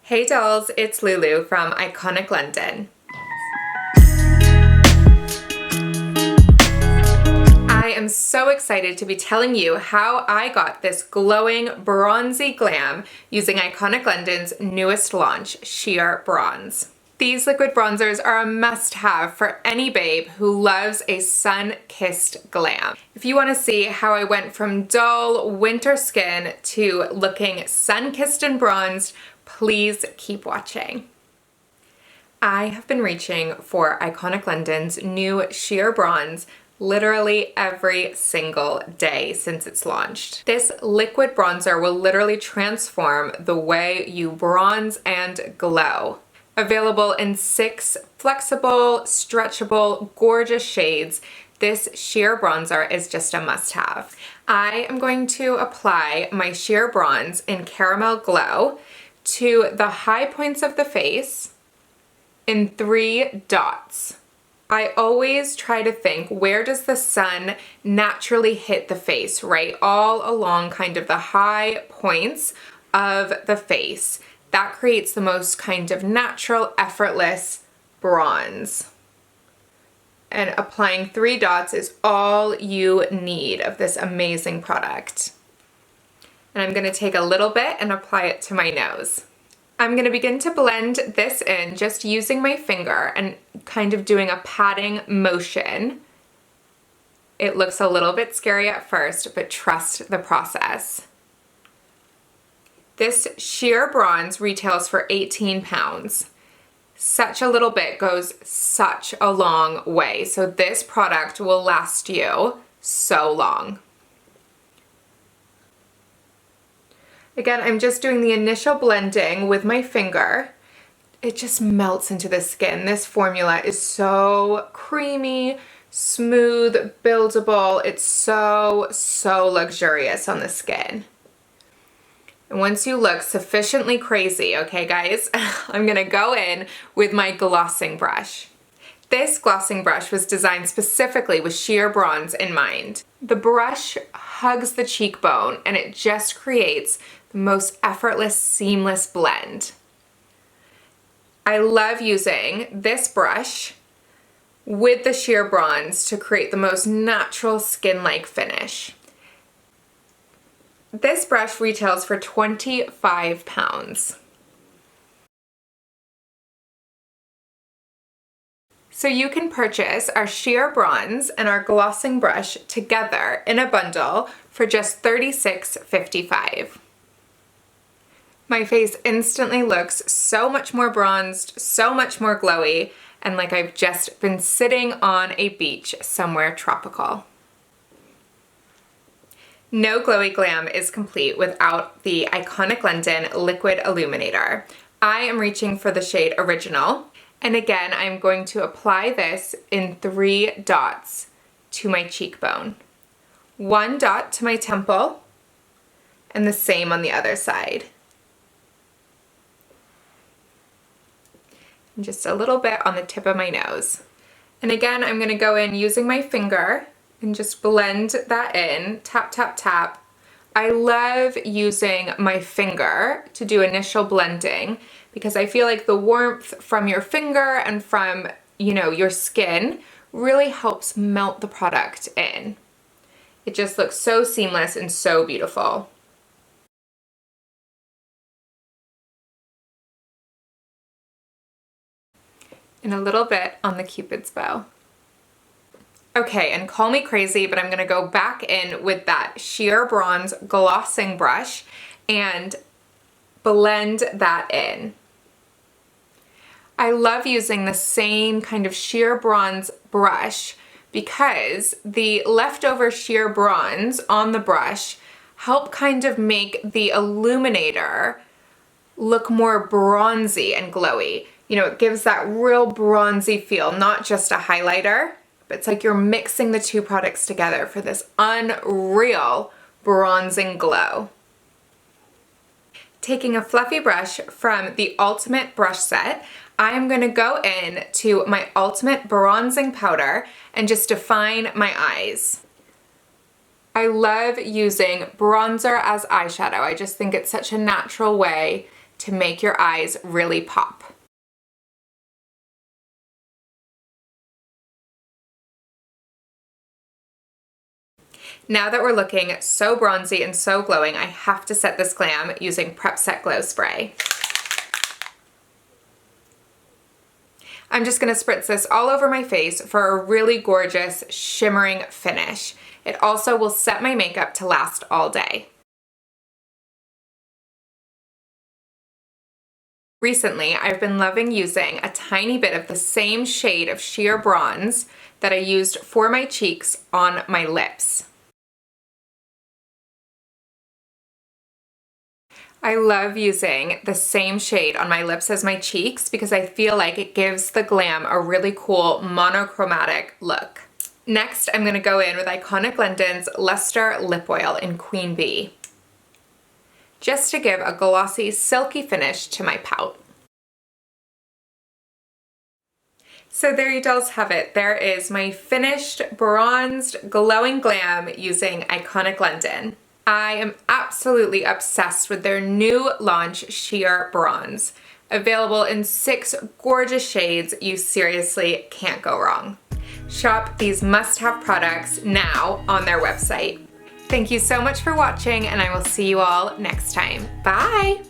Hey dolls, it's Lulu from Iconic London. I am so excited to be telling you how I got this glowing bronzy glam using Iconic London's newest launch, Sheer Bronze. These liquid bronzers are a must-have for any babe who loves a sun-kissed glam. If you want to see how I went from dull winter skin to looking sun-kissed and bronzed, please keep watching. I have been reaching for Iconic London's new Sheer Bronze literally every single day since it's launched. This liquid bronzer will literally transform the way you bronze and glow. Available in 6 flexible, stretchable, gorgeous shades, this sheer bronzer is just a must-have. I am going to apply my sheer bronze in Caramel Glow to the high points of the face in 3 dots. I always try to think, where does the sun naturally hit the face, right? All along kind of the high points of the face. That creates the most kind of natural, effortless bronze. And applying 3 dots is all you need of this amazing product. And I'm gonna take a little bit and apply it to my nose. I'm gonna begin to blend this in just using my finger and kind of doing a patting motion. It looks a little bit scary at first, but trust the process. This sheer bronze retails for 18 pounds. Such a little bit goes such a long way. So this product will last you so long. Again, I'm just doing the initial blending with my finger. It just melts into the skin. This formula is so creamy, smooth, buildable. It's so luxurious on the skin. And once you look sufficiently crazy, okay guys, I'm gonna go in with my glossing brush. This glossing brush was designed specifically with sheer bronze in mind. The brush hugs the cheekbone and it just creates the most effortless, seamless blend. I love using this brush with the sheer bronze to create the most natural skin-like finish. This brush retails for 25 pounds. So you can purchase our sheer bronze and our glossing brush together in a bundle for just $36.55. My face instantly looks so much more bronzed, so much more glowy, and like I've just been sitting on a beach somewhere tropical. No glowy glam is complete without the Iconic London Liquid Illuminator. I am reaching for the shade Original, and again, I'm going to apply this in 3 dots to my cheekbone. 1 dot to my temple, and the same on the other side. And just a little bit on the tip of my nose. And again, I'm gonna go in using my finger and just blend that in, tap, tap, tap. I love using my finger to do initial blending because I feel like the warmth from your finger and from, your skin really helps melt the product in. It just looks so seamless and so beautiful. And a little bit on the Cupid's bow. Okay, and call me crazy, but I'm gonna go back in with that sheer bronze glossing brush and blend that in. I love using the same kind of sheer bronze brush because the leftover sheer bronze on the brush help kind of make the illuminator look more bronzy and glowy. It gives that real bronzy feel, not just a highlighter, but it's like you're mixing the 2 products together for this unreal bronzing glow. Taking a fluffy brush from the Ultimate brush set, I'm gonna go in to my Ultimate bronzing powder and just define my eyes. I love using bronzer as eyeshadow. I just think it's such a natural way to make your eyes really pop. Now that we're looking so bronzy and so glowing, I have to set this glam using Prep Set Glow Spray. I'm just gonna spritz this all over my face for a really gorgeous shimmering finish. It also will set my makeup to last all day. Recently, I've been loving using a tiny bit of the same shade of sheer bronze that I used for my cheeks on my lips. I love using the same shade on my lips as my cheeks because I feel like it gives the glam a really cool monochromatic look. Next, I'm gonna go in with Iconic London's Luster Lip Oil in Queen Bee, just to give a glossy, silky finish to my pout. So there you dolls have it. There is my finished, bronzed, glowing glam using Iconic London. I am absolutely obsessed with their new launch Sheer Bronze. Available in 6 gorgeous shades, you seriously can't go wrong. Shop these must-have products now on their website. Thank you so much for watching, and I will see you all next time. Bye!